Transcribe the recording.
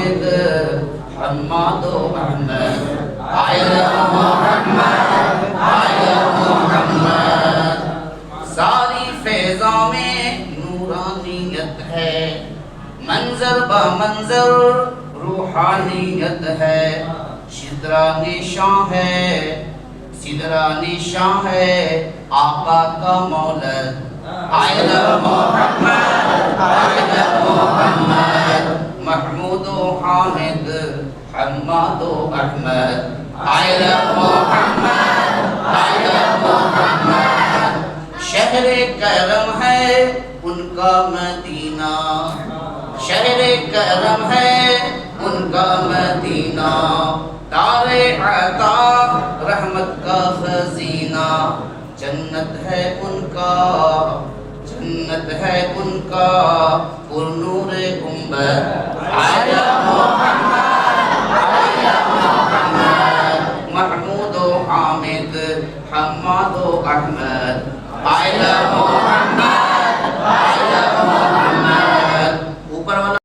حامد حماد و احمد آئے محمد آئے محمد ساری فیضوں میں نورانیت ہے منظر با منظر روحانیت ہے سدرا نشاں ہے سدرا نشاں ہے آقا کا مولد آئے محمد آئے محمد محمود و حامد حماد و احمد آئے محمد آئے محمد شہر کرم ہے ان کا مدینہ شہر کرم ہے ان کا مدینہ دار عطا رحمت کا خزینہ جنت ہے ان کا جنت ہے ان کا پر نور گنبد آیا محمد آیا محمد محمود و حامد حماد و احمد آیا محمد